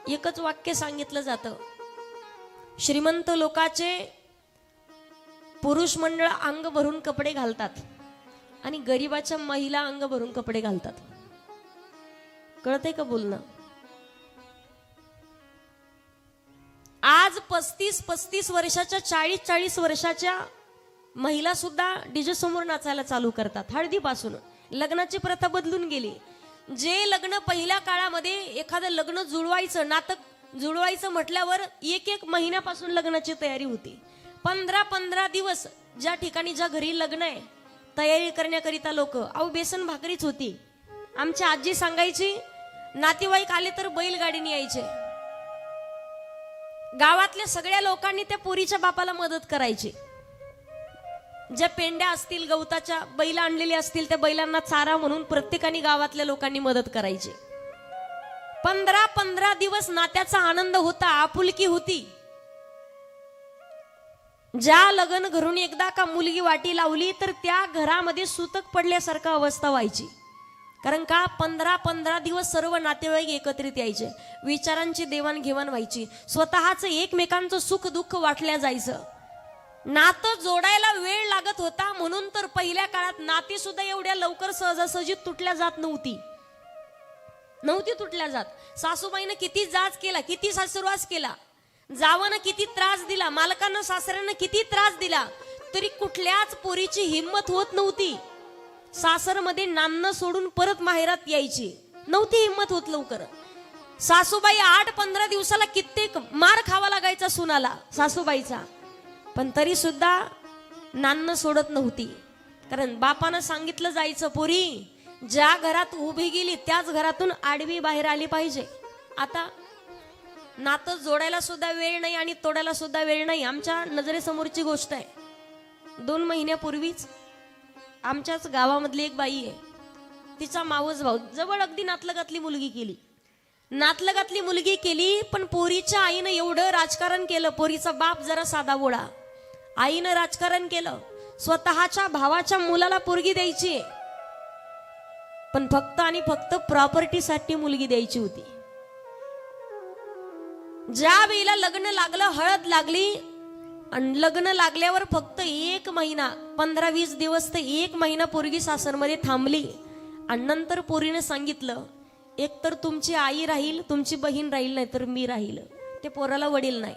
एकच वाक्य सांगितलं जातं, श्रीमंत लोकाचे पुरुष मंडळ अंग भरून कपडे घालतात आणि गरीबाच्या महिला अंग भरून कपडे घालतात. कळतंय का बोलणं? आज 35-35 वर्षाच्या 40-40 वर्षाच्या महिला सुद्धा डीजे समोर नाचायला चालू करतात. हळदीपासून लग्नाची प्रथा बदलून गेली. जे लग्न पहिल्या काळामध्ये एखादं लग्न जुळवायचं, नातं जुळवायचं म्हटल्यावर एक महिन्यापासून लग्नाची तयारी होती. 15 दिवस ज्या ठिकाणी ज्या घरी लग्न आहे तयारी करण्याकरिता लोक बेसन भाकरीच होती. आमची आजी सांगायची, नातेवाईक आले तर बैलगाडीने यायचे. गावातल्या सगळ्या लोकांनी त्या पोरीच्या बापाला मदत करायची. ज्या पेंड्या असतील, गवताच्या बैल आणलेली असतील, त्या बैलांना चारा म्हणून प्रत्येकाने गावातल्या लोकांनी मदत करायची. 15 दिवस नात्याचा आनंद होता, आपुलकी होती. ज्या लग्न घरून एकदा का मुलगी वाटी लावली तर त्या घरामध्ये सूतक पडल्यासारखं अवस्था व्हायची. कारण का 15 दिवस सर्व नातेवाईक एकत्रित यायचे, विचारांची देवाणघेवाण व्हायची, स्वतःच एकमेकांचं सुख दुःख वाटल्या जायचं. नातं जोडायला वेळ लागत होता. म्हणून तर पहिल्या काळात नाती सुद्धा एवढ्या लवकर सहजासहजी तुटल्या जात नव्हती तुटल्या जात. सासूबाईनं किती जाच केला, किती सासूरवास केला, जावानं किती त्रास दिला, मालकानं सासऱ्यानं किती त्रास दिला, तरी कुठल्याच पोरीची हिंमत होत नव्हती. सासरमध्ये नांदणं सोडून परत माहेरात यायची नव्हती हिंमत होत लवकर. सासूबाई 8-15 दिवसाला कित्येक मार खावा लागायचा सुनाला सासूबाईचा, पण तरी सुद्धा नांदणं सोडत नव्हती. कारण बापानं सांगितलं जायचं, पोरी ज्या घरात उभी गेली त्याच घरातून आडवी बाहेर आली पाहिजे. आता नातं जोडायला सुद्धा वेळ नाही आणि तोडायला सुद्धा वेळ नाही. आमच्या नजरेसमोरची गोष्ट आहे. 2 महिन्यापूर्वीच आमच्याच गावामधली एक बाई आहे, तिचा मावस भाऊ जवळ अगदी नातलगातली मुलगी केली. पण पोरीच्या आईनं एवढं राजकारण केलं. पोरीचा बाप जरा साधा बोळा, आईनं राजकारण केलं. स्वतःच्या भावाच्या मुलाला पोरगी द्यायची, पण फक्त आणि फक्त प्रॉपर्टीसाठी मुलगी द्यायची होती. ज्या वेळेला लग्न लागलं, हळद लागली आणि लग्न लागल्यावर फक्त 1 महिना, 15-20 दिवस तर 1 महिना पोरगी सासरमध्ये थांबली. आणि नंतर पोरीने सांगितलं, एक तर तुमची आई राहील, तुमची बहीण राहील, नाही तर मी राहील. ते पोराला वडील नाही.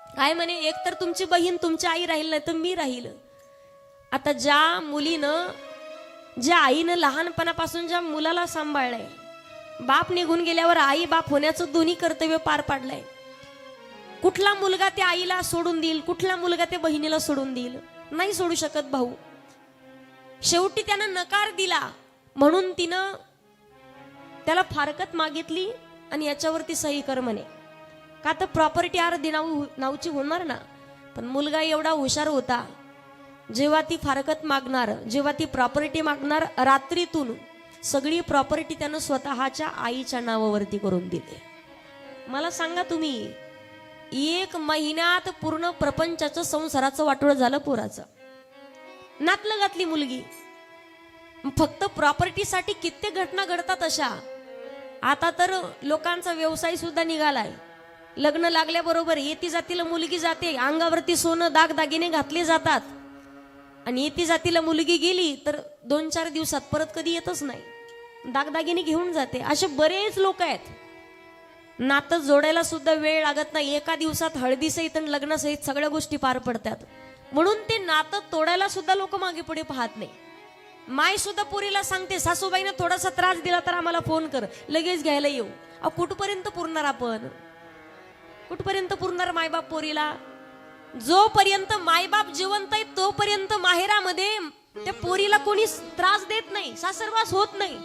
काय म्हणे, एक तर तुमची बहीण, तुमची आई राहील, नाही तर मी राहील. आता ज्या मुलीनं, ज्या आईनं लहानपणापासून ज्या मुलाला सांभाळलंय, बाप निघून गेल्यावर आई बाप होण्याचं दोन्ही कर्तव्य पार पाडलंय, कुठला मुलगा त्या आईला सोडून देईल, कुठला मुलगा त्या बहिणीला सोडून देईल? नाही सोडू शकत भाऊ. शेवटी त्यानं नकार दिला. म्हणून तिनं त्याला फारकत मागितली आणि याच्यावरती सही कर म्हणे. का तर प्रॉपर्टी अर्धी नावची होणार ना. पण मुलगा एवढा हुशार होता, जेव्हा ती फारकत मागणार, जेव्हा ती प्रॉपर्टी मागणार, रात्रीतून सगळी प्रॉपर्टी त्यानं स्वतःच्या आईच्या नावावरती करून दिली. मला सांगा तुम्ही, 1 महिन्यात पूर्ण प्रपंचाचं संसाराचं वाटोळं झालं पोराचं. नातलगातली मुलगी, फक्त प्रॉपर्टीसाठी कित्येक घटना घडतात अशा. आता तर लोकांचा व्यवसाय सुद्धा निघालाय. लग्न लागल्याबरोबर येती जातीला मुलगी जाते, अंगावरती सोनं दागदागिने घातले जातात, आणि येती जातीला मुलगी गेली तर 2-4 दिवसात परत कधी येतच नाही, दागदागिने घेऊन जाते. असे बरेच लोक आहेत. नातं जोडायला सुद्धा वेळ लागत नाही. एका दिवसात हळदीसहित आणि लग्नासहित सगळ्या गोष्टी पार पडतात. म्हणून ते नातं तोडायला सुद्धा लोक मागे पुढे पाहत नाही. माय सुद्धा पोरीला सांगते, सासूबाईनं थोडासा त्रास दिला तर आम्हाला फोन कर, लगेच घ्यायला येऊ. कुठपर्यंत पुरणार आपण? कुठपर्यंत पुरणार मायबाप पोरीला? जोपर्यंत मायबाप जिवंत आहे तोपर्यंत माहेरामध्ये त्या पोरीला कोणी त्रास देत नाही, सासरवास होत नाही.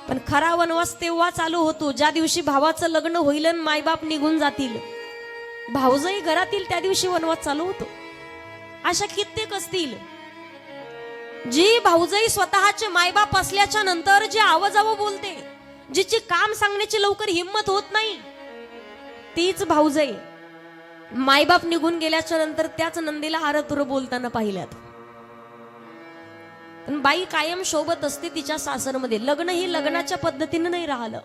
पण खरा वनवास तेव्हा चालू होतो ज्या दिवशी भावाचं लग्न होईल आणि मायबाप निघून जातील, भाऊजही घरात येईल, त्या दिवशी वनवास चालू होतो. अशा कित्येक असतील जी भाऊजई स्वतःचे मायबाप असल्याच्या नंतर जे आवाजावं बोलते, जिची काम सांगण्याची लवकर हिंमत होत नाही, तीच भाऊजई मायबाप निघून गेल्याच्या नंतर त्याच नंदीला आरतुर बोलताना पाहिल्यात. पण बाई कायम शोभत असते तिच्या सासरमध्ये. लग्न ही लग्नाच्या पद्धतीने नाही राहिलं.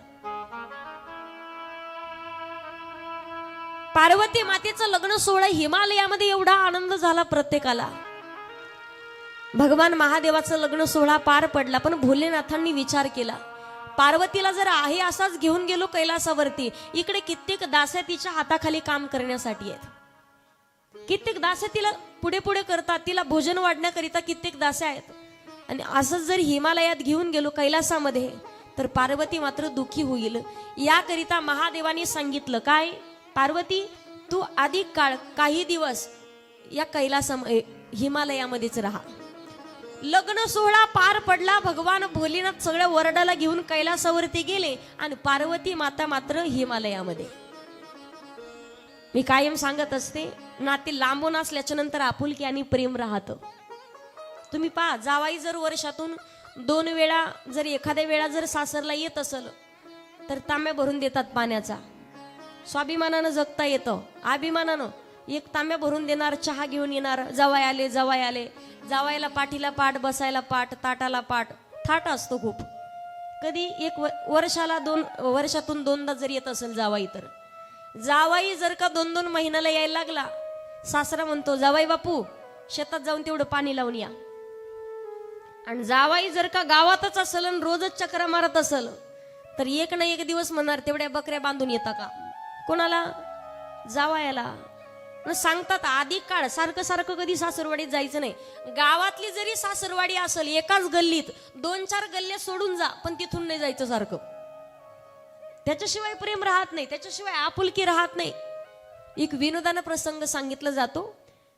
पार्वती मातेचं लग्न सोहळा हिमालयामध्ये एवढा आनंद झाला प्रत्येकाला. भगवान महादेवाचं लग्न सोहळा पार पडला, पण भोलेनाथांनी विचार केला, पार्वतीला जर आहे असाच घेऊन गेलो कैलासावरती, इकडे कित्येक दास्या तिच्या हाताखाली काम करण्यासाठी आहेत, कित्येक दास्या तिला पुढे पुढे करतात, तिला भोजन वाढण्याकरिता कित्येक दास्या आहेत, आणि असंच जर हिमालयात घेऊन गेलो कैलासामध्ये तर पार्वती मात्र दुःखी होईल. याकरिता महादेवाने सांगितलं काय, पार्वती तू अधिक काळ काही दिवस या हिमालयामध्येच राहा. लग्न सोहळा पार पडला. भगवान भोलेनाथ सगळ्या वरडाला घेऊन कैलासावरती गेले आणि पार्वती माता मात्र हिमालयामध्ये. मी कायम सांगत असते, नाते लांबून असल्याच्या नंतर आपुलकी आणि प्रेम राहतं. तुम्ही पहा, जावाई जर वर्षातून 2 वेळा जर एखाद्या वेळा जर सासरला येत असेल तर तांब्या भरून देतात पाण्याचा. स्वाभिमानानं जगता येतं, अभिमानानं एक तांब्या भरून देणार, चहा घेऊन येणार, जावाई आले जावाई आले, जावायला पाठीला पाठ, बसायला पाठ, ताटाला पाठ, थाट असतो खूप. कधी एक वर्षातून 2दा जर येत असेल जावाई, तर जावाई जर का 2-2 महिन्याला यायला लागला, सासरा म्हणतो जावाई बापू शेतात जाऊन तेवढं पाणी लावून या. आणि जावाई जर का गावातच असेल आणि रोजच चक्रा मारत असेल तर एक ना एक दिवस म्हणणार तेवढ्या बकऱ्या बांधून येता का. कोणाला? जावायाला. सांगतात अधिक काळ सारखं सारखं कधी सासरवाडीत जायचं नाही. गावातली जरी सासरवाडी असेल, एकाच गल्लीत 2-4 गल्ल्या सोडून जा, पण तिथून नाही जायचं सारखं. त्याच्याशिवाय प्रेम राहत नाही, त्याच्याशिवाय आपुलकी राहत नाही. एक विनोदानं प्रसंग सांगितला जातो.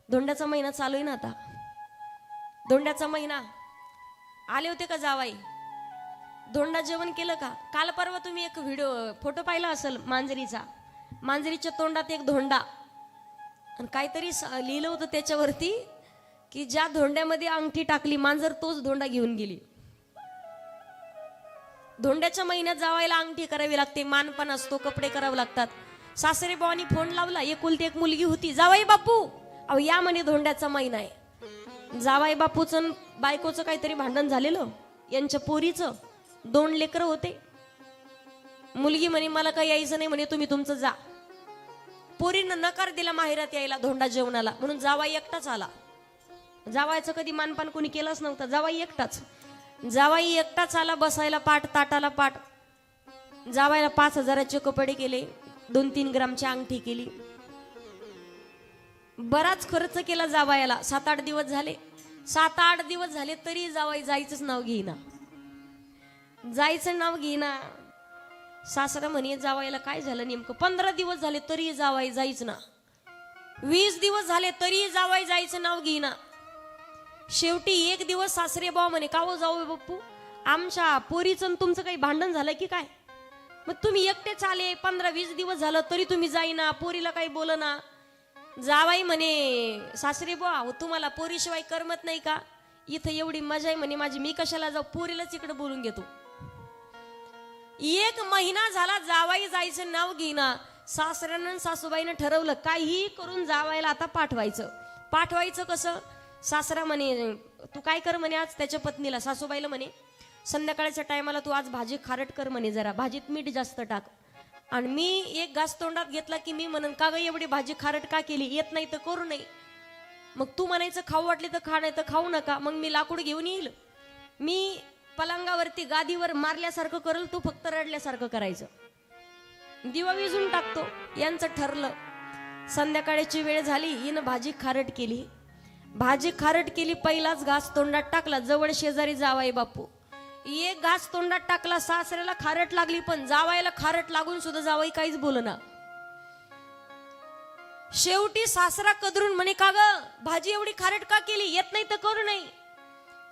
धोंड्याचा महिना चालू आहे ना आता, धोंड्याचा महिना. आले होते का जावाई? धोंडा जेवण केलं का? काल परवा तुम्ही एक फोटो पाहिला असेल मांजरीचा. मांजरीच्या तोंडात एक धोंडा आणि काहीतरी लिहिलं होतं त्याच्यावरती की ज्या धोंड्यामध्ये अंगठी टाकली मांजर तोच धोंडा घेऊन गेली. धोंड्याच्या महिन्यात जावायला अंगठी करावी लागते, मानपान असतो, कपडे करावे लागतात. सासरे भावानी फोन लावला, एकुलती एक मुलगी होती, जावाई बापू अहो या म्हणे धोंड्याचा महिना आहे. जावाई बापूचं बायकोचं काहीतरी भांडण झालेलं, यांच्या पोरीचं 2 लेकरं होते. मुलगी म्हणे मला काही यायचं नाही म्हणे, तुम्ही तुमचं जा. पोरीनं नकार दिला माहेरात यायला धोंडा जेवणाला, म्हणून जावाई एकटाच आला. जावायचं कधी मानपान कोणी केलंच नव्हतं, जावाई एकटाच. जावाई एकटाच आला, बसायला पाठ, ताटाला पाठ. जावायला 5,000चे कपडे केले, 2-3 ग्रामची अंगठी केली. बराच खर्च केला जावायला. 7-8 दिवस झाले, 7-8 दिवस झाले तरी जावाई जायचंच नाव घेईना, जायचं नाव घेईना. सासरा म्हणे जावायला काय झालं नेमकं? 15 दिवस झाले तरी जावाई जायच ना, 20 दिवस झाले तरी जावाई जायचं नाव घेईना. शेवटी एक दिवस सासरे भाऊ म्हणे का हो जाऊ बाप्पू, आमच्या पोरीचं तुमचं काही भांडण झालं की काय? मग तुम्ही एकटेच आले, 15-20 दिवस झालं तरी तुम्ही जाईना, पोरीला काही बोलना. जावाई म्हणे सासरे भाऊ तुम्हाला पोरीशिवाय करमत नाही का? इथं एवढी मजा आहे म्हणे माझी, मी कशाला जाऊ, पोरीलाच इकडे बोलून घेतो. 1 महिना झाला जावाई जायचं नाव घेईना. सासऱ्यानं सासूबाईनं ठरवलं काही करून जावायला आता पाठवायचं. पाठवायचं कसं? सासरा म्हणे तू काय कर म्हणे आज त्याच्या पत्नीला, सासूबाईला म्हणे संध्याकाळच्या टायमाला तू आज भाजी खारट कर म्हणे, जरा भाजीत मीठ जास्त टाक. आणि मी एक घास तोंडात घेतला की मी म्हणन का ग एवढी भाजी खारट का केली, येत नाही तर करू नये. मग तू म्हणायचं खाऊ वाटले तर खा, नाही तर खाऊ नका. मग मी लाकूड घेऊन येईल, मी पलंगावरती गादीवर मारल्यासारखं करल, तू फक्त रडल्यासारखं करायचं. दिवा विजून टाकतो. यांचं ठरलं. संध्याकाळची वेळ झाली, हिनं भाजी खारट केली. भाजी खारट केली, पहिलाच घास तोंडात टाकला. जवळ शेजारी जावाई बापू, एक घास तोंडात टाकला. सासऱ्याला खारट लागली, पण जावायला खारट लागून सुद्धा जावाई काहीच बोलना. शेवटी सासरा कदरून म्हणे का ग भाजी एवढी खारट का केली, येत नाही तर करू नये.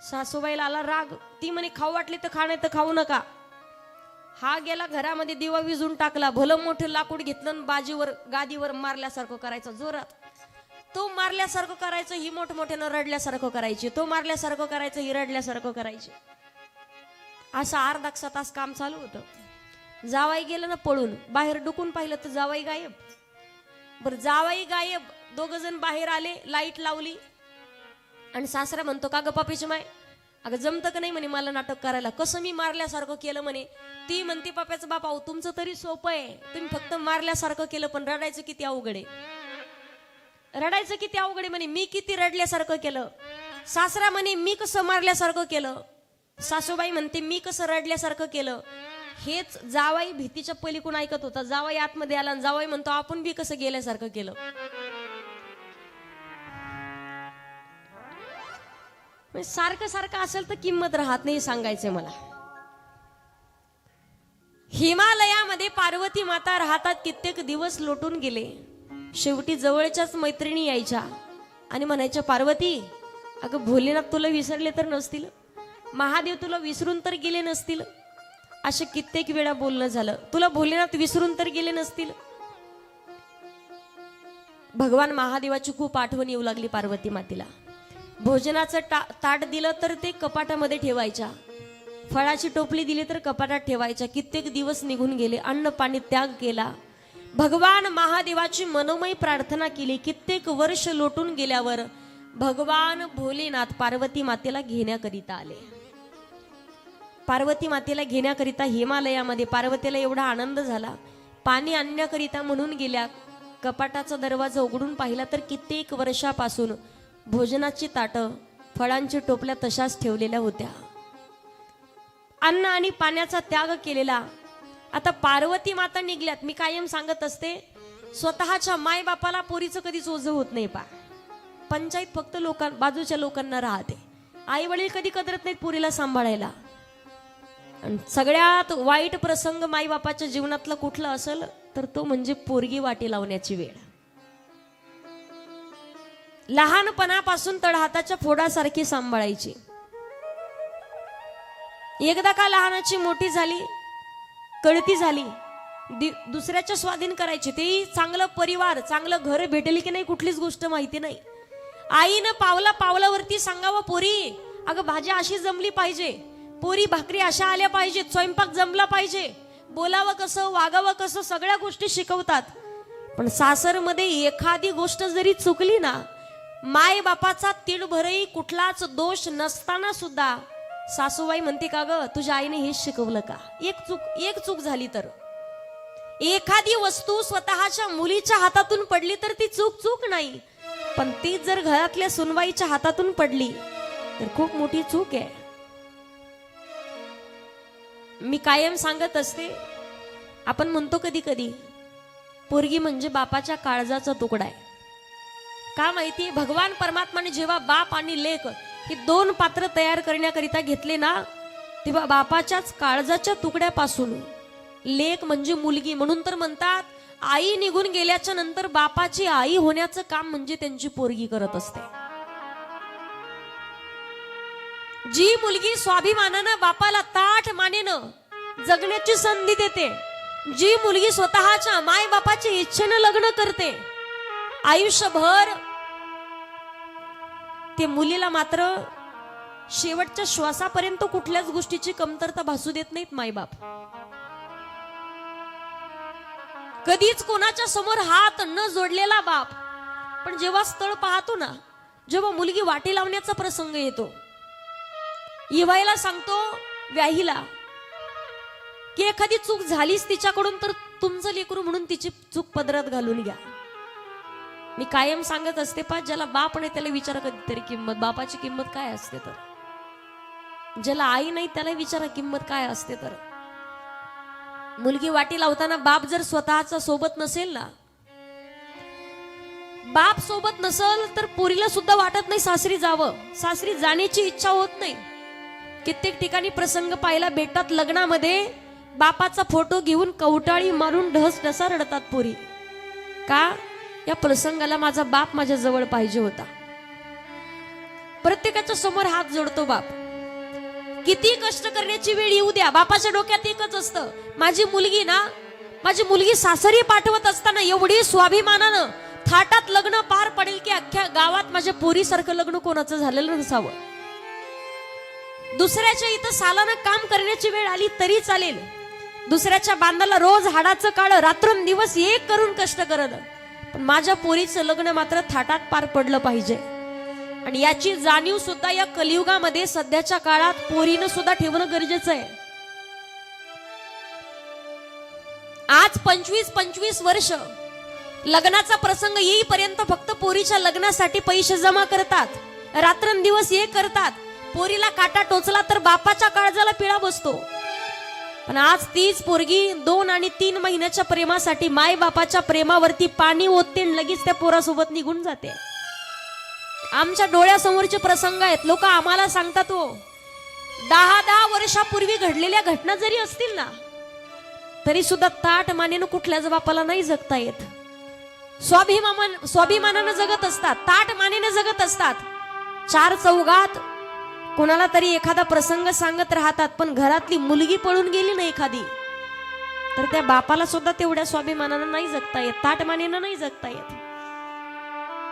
सासूबाईला आला राग, ती म्हणे खाऊ वाटले तर खा, नाही तर खाऊ नका. हा गेला घरामध्ये, दिवा विजून टाकला. भलं मोठं लाकूड घेतलं, बाजीवर गादीवर मारल्यासारखं करायचं जोरात. तो मारल्यासारखं करायचं, ही मोठमोठ्यानं रडल्यासारखं करायची. तो मारल्यासारखं करायचं, ही रडल्यासारखं करायची. असं अर्धा तास काम चालू होतं. जावाई गेलं ना पळून, बाहेर डुकून पाहिलं तर जावाई गायब. बरं जावाई गायब, 2 जण बाहेर आले, लाईट लावली आणि सासरा म्हणतो का ग पापीची माय अगं जमतं का नाही म्हणे मला नाटक करायला, कसं मी मारल्यासारखं केलं म्हणे. ती म्हणते पप्याचं बाप, अहो तुमचं तरी सोपं आहे, तुम्ही फक्त मारल्यासारखं केलं, पण रडायचं किती अवघड आहे, रडायचं किती अवघड आहे म्हणे. मी किती रडल्यासारखं केलं. सासरा म्हणे मी कसं मारल्यासारखं केलं. सासूबाई म्हणते मी कसं रडल्यासारखं केलं. हेच जावाई भीतीच्या पलीकडून ऐकत होता. जावाई आतमध्ये आला आणि जावाई म्हणतो आपण बी कसं गेल्यासारखं केलं. सारखं सारखं असेल तर किंमत राहत नाही, सांगायचंय मला. हिमालयामध्ये पार्वती माता राहतात, कित्येक दिवस लोटून गेले. शेवटी जवळच्याच मैत्रिणी यायच्या आणि म्हणायच्या, पार्वती अगं भोलेनाथ तुला विसरले तर नसतील, महादेव तुला विसरून तर गेले नसतील. असे कित्येक वेळा बोलणं झालं, तुला भोलेनाथ विसरून तर गेले नसतील. भगवान महादेवाची खूप आठवण येऊ लागली पार्वती मातेला. भोजनाचं ताट दिलं तर ते कपाटामध्ये ठेवायच्या, फळाची टोपली दिली तर कपाटात ठेवायच्या. कित्येक दिवस निघून गेले, अन्न पाणी त्याग केला, भगवान महादेवाची मनोमय प्रार्थना केली. कित्येक वर्ष लोटून गेल्यावर भगवान भोलेनाथ पार्वती मातेला घेण्याकरिता आले. पार्वती मातेला घेण्याकरिता हिमालयामध्ये पार्वतीला एवढा आनंद झाला, पाणी आणण्याकरिता म्हणून गेल्या. कपाटाचा दरवाजा उघडून पाहिला तर कित्येक वर्षापासून भोजनाची ताटं, फळांची टोपल्या तशाच ठेवलेल्या होत्या. अन्न आणि पाण्याचा त्याग केलेला. आता पार्वती माता निघल्यात. मी कायम सांगत असते, स्वतःच्या माय बापाला पोरीचं कधीच ओझं होत नाही. पंचायत फक्त बाजूच्या लोकांना राहते. आई वडील कधी कदरत नाहीत पोरीला सांभाळायला. आणि सगळ्यात वाईट प्रसंग माई बापाच्या जीवनातला कुठला असेल तर तो म्हणजे पोरगी वाटी लावण्याची वेळ. लहानपणापासून तळहाताच्या फोडासारखी सांभाळायची. एकदा का लहानाची मोठी झाली, कळती झाली, दुसऱ्याच्या स्वाधीन करायची. ते चांगलं परिवार, चांगलं घर भेटेल की नाही कुठलीच गोष्ट माहिती नाही. आईनं पावला पावलावरती सांगावं, पोरी अगं भाज्या अशी जमली पाहिजे, पोरी भाकरी अशा आल्या पाहिजेत, स्वयंपाक जमला पाहिजे, बोलावं कसं, वागावं कसं, सगळ्या गोष्टी शिकवतात. पण सासरमध्ये एखादी गोष्ट जरी चुकली ना, माय बापाचा तीळभरही कुठलाच दोष नसताना सुद्धा सासूबाई म्हणते, का ग तुझ्या आईने हेच शिकवलं का. एक चूक झाली तर, एखादी वस्तू स्वतःच्या मुलीच्या हातातून पडली तर ती चूक नाही, पण ती जर घरातल्या सुनबाईच्या हातातून पडली तर खूप मोठी चूक आहे. मी कायम सांगत असते, आपण म्हणतो कधी कधी पोरगी म्हणजे बापाच्या काळजाचा तुकडा आहे. का माहिती, भगवान परमात्माने जेव्हा बाप आणि लेक हे दोन पात्र तयार करण्याकरिता घेतले ना, तेव्हा बापाच्याच काळजाच्या तुकड्यापासून लेक म्हणजे मुलगी. म्हणून तर म्हणतात, आई निघून गेल्याच्या नंतर बापाची आई होण्याचं काम म्हणजे त्यांची पोरगी करत असते. जी मुलगी स्वाभिमानानं बापाला ताठ मानेनं जगण्याची संधी देते, जी मुलगी स्वतःच्या माय बापाच्या इच्छेनं लग्न करते, आयुष्यभर ते मुलीला मात्र शेवटच्या श्वासापर्यंत कुठल्याच गोष्टीची कमतरता भासू देत नाहीत मायबाप. कधीच कोणाच्या समोर हात न जोडलेला बाप. पण जेव्हा स्थळ पाहतो ना, जेव्हा मुलगी वाटी लावण्याचा प्रसंग येतो, इवायला सांगतो व्याहीला की एखादी चूक झालीच तिच्याकडून तर तुमचं लेकरू म्हणून तिची चूक पदरात घालून घ्या. मी कायम सांगत असते, ज्याला बाप नाही त्याला विचारा कधीतरी किंमत, बापाची किंमत काय असते तर. ज्याला आई नाही त्याला विचारा किंमत काय असते तर. मुलगी वाटी लावताना बाप जर स्वतःचा सोबत नसेल ना, बाप सोबत नसेल तर पोरीला सुद्धा वाटत नाही सासरी जावं, सासरी जाण्याची इच्छा होत नाही. कित्येक ठिकाणी प्रसंग पाहिला, बेटात लग्नामध्ये बापाचा फोटो घेऊन कवटाळी मारून ढसढसा रडतात पोरी. का, या प्रसंगाला माझा बाप माझ्या जवळ पाहिजे होता. प्रत्येकाच्या समोर हात जोडतो बाप. किती कष्ट करण्याची वेळ येऊ द्या, बापाच्या डोक्यात एकच असतं, माझी मुलगी ना, माझी मुलगी सासरी पाठवत असताना एवढी स्वाभिमानानं थाटात लग्न पार पडेल की अख्ख्या गावात माझ्या पोरीसारखं लग्न कोणाचं झालेलं नसावं. दुसऱ्याच्या इथं सालानं काम करण्याची वेळ आली तरी चालेल, दुसऱ्याच्या बांधाला रोज हाडाचं काळं रात्रंदिवस एक करून कष्ट करत, पण माझ्या पोरीचं लग्न मात्र थाटात पार पडलं पाहिजे. आणि याची जाणीव सुद्धा या कलियुगामध्ये सध्याच्या काळात पोरीनं सुद्धा ठेवणं गरजेचं आहे. आज 25-25 वर्ष लग्नाचा प्रसंग येईपर्यंत फक्त पोरीच्या लग्नासाठी पैसे जमा करतात, रात्रंदिवस हे करतात. पोरीला काटा टोचला तर बापाच्या काळजाला पिळा बसतो. पण आज तीच पोरगी 2 आणि 3 महिन्याच्या प्रेमासाठी माय बापाच्या प्रेमावरती पाणी ओतते आणि लगेच त्या पोरासोबत निघून जाते. आमच्या डोळ्यासमोरचे प्रसंग आहेत. लोक आम्हाला सांगतात हो, 10 वर्षापूर्वी घडलेल्या घटना जरी असतील ना, तरी सुद्धा ताट मानेनं कुठल्याच बापाला नाही जगता येत. स्वाभिमानानं जगत असतात, ताट मानेनं जगत असतात. 4 चौघात कोणाला तरी एखादा प्रसंग सांगत राहतात. पण घरातली मुलगी पळून गेली ना एखादी, तर त्या बापाला सुद्धा तेवढ्या स्वाभिमानानं नाही जगता येत, ताट मानेनं नाही जगता येत.